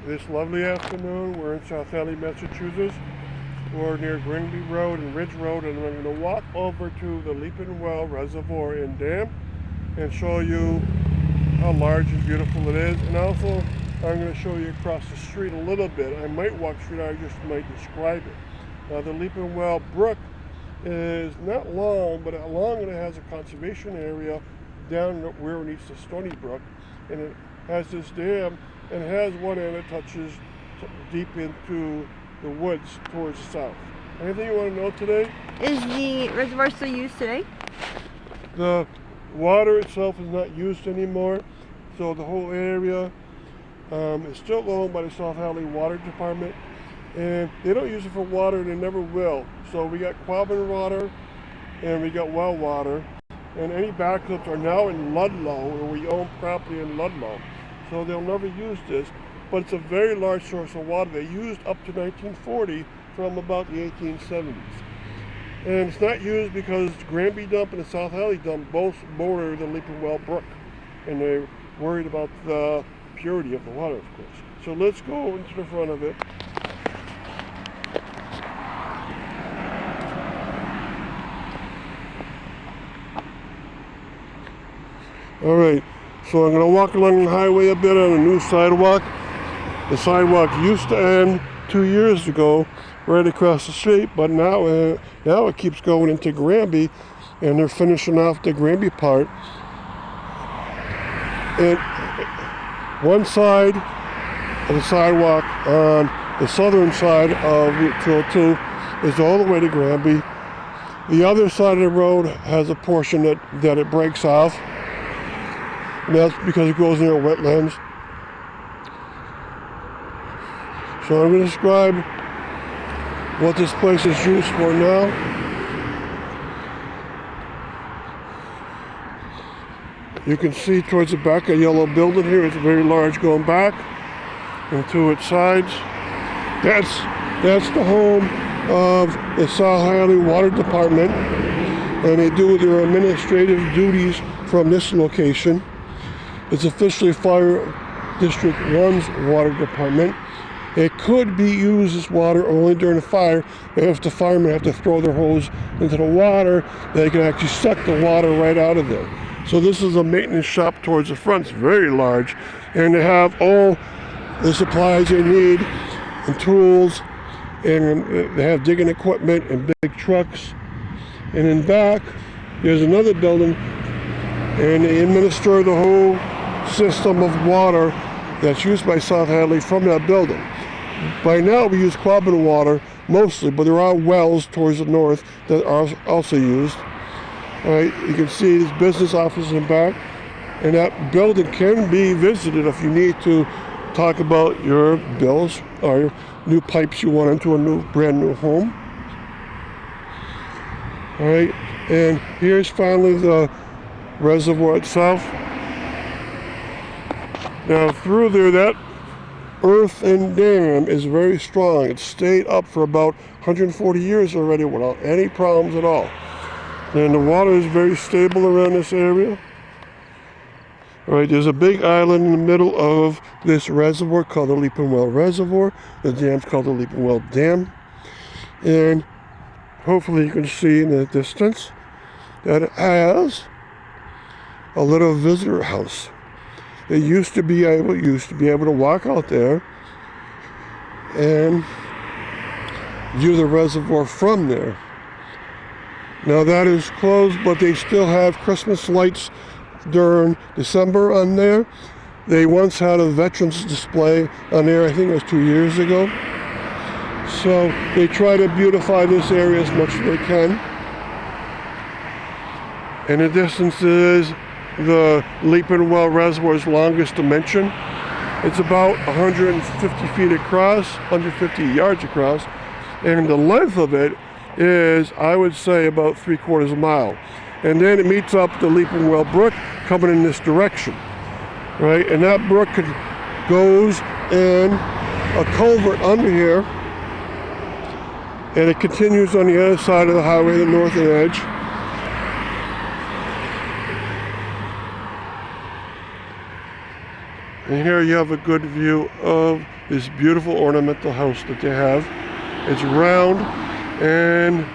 This lovely afternoon, we're in South Hadley, Massachusetts. We're near Granby Road and Ridge Road, and I'm going to walk over to the Leaping Well Reservoir and Dam and show you how large and beautiful it is. And also, I'm going to show you across the street a little bit. I might walk straight, I just might describe it. Now, the Leaping Well Brook is not long, but along it has a conservation area down where it meets the Stony Brook, and it has this dam, and it has one end that touches deep into the woods towards the south. Anything you want to know today? Is the reservoir still used today? The water itself is not used anymore, so the whole area is still owned by the South Hadley Water Department, and they don't use it for water, and they never will. So we got Quabbin water and we got well water, and any backups are now in Ludlow, where we own property in Ludlow. So they'll never use this, but it's a very large source of water. They used up to 1940 from about the 1870s. And it's not used because Granby Dump and the South Hadley Dump both border the Leaping Well Brook, and they're worried about the purity of the water, of course. So let's go into the front of it. All right, so I'm going to walk along the highway a bit on a new sidewalk. The sidewalk used to end 2 years ago right across the street, but now it keeps going into Granby, and they're finishing off the Granby part. And one side of the sidewalk on the southern side of Route 202 is all the way to Granby. The other side of the road has a portion that it breaks off, and that's because it goes near wetlands. So I'm going to describe what this place is used for now. You can see towards the back a yellow building here. It's very large going back and to its sides. That's the home of the South Hadley Water Department, and they do their administrative duties from this location. It's officially Fire District 1's water department. It could be used as water only during the fire. If the firemen have to throw their hose into the water, they can actually suck the water right out of there. So this is a maintenance shop towards the front. It's very large, and they have all the supplies they need and tools, and they have digging equipment and big trucks. And in back, there's another building, and they administer the whole system of water that's used by South Hadley from that building. By now we use Quabbin water mostly, but there are wells towards the north that are also used. All right, you can see this business office in back, and that building can be visited if you need to talk about your bills or your new pipes you want into a brand new home. All right, and here's finally the reservoir itself. Now through there, that earthen dam is very strong. It's stayed up for about 140 years already without any problems at all. And the water is very stable around this area. All right, there's a big island in the middle of this reservoir called the Leaping Well Reservoir. The dam's called the Leaping Well Dam. And hopefully you can see in the distance that it has a little visitor house. They used to be able to walk out there and view the reservoir from there. Now that is closed, but they still have Christmas lights during December on there. They once had a veterans display on there, I think it was 2 years ago. So they try to beautify this area as much as they can. And the distance is the Leaping Well Reservoir's longest dimension. It's about 150 feet across, 150 yards across, and the length of it is, I would say, about 3/4 mile. And then it meets up the Leaping Well Brook coming in this direction, right? And that brook goes in a culvert under here, and it continues on the other side of the highway, the northern edge. And here you have a good view of this beautiful ornamental house that they have. It's round and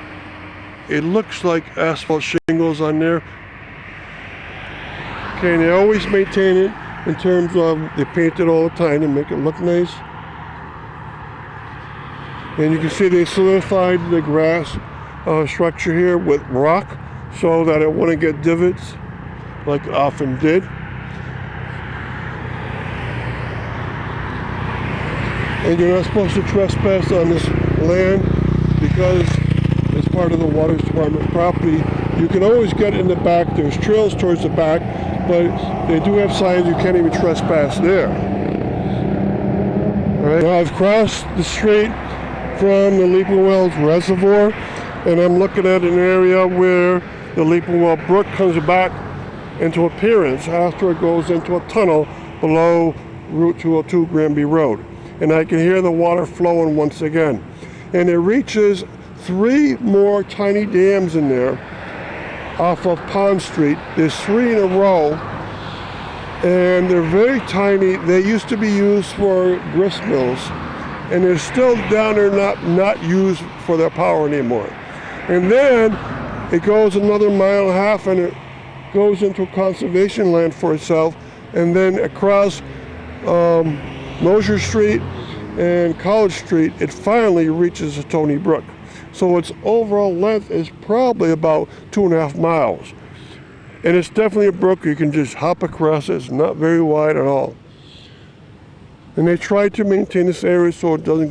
it looks like asphalt shingles on there. Okay, and they always maintain it in terms of they paint it all the time to make it look nice. And you can see they solidified the grass structure here with rock so that it wouldn't get divots like it often did. And you're not supposed to trespass on this land because it's part of the water department property. You can always get in the back. There's trails towards the back, but they do have signs you can't even trespass there. All right. Now I've crossed the street from the Leaping Wells Reservoir, and I'm looking at an area where the Leaping Well Brook comes back into appearance after it goes into a tunnel below Route 202 Granby Road. And I can hear the water flowing once again. And it reaches 3 more tiny dams in there off of Pond Street. There's 3 in a row, and they're very tiny. They used to be used for grist mills, and they're still down there not used for their power anymore. And then it goes another 1.5 miles, and it goes into conservation land for itself, and then across Mosier Street and College Street, it finally reaches the Tony Brook. So its overall length is probably about 2.5 miles. And it's definitely a brook. You can just hop across it. It's not very wide at all. And they try to maintain this area so it doesn't go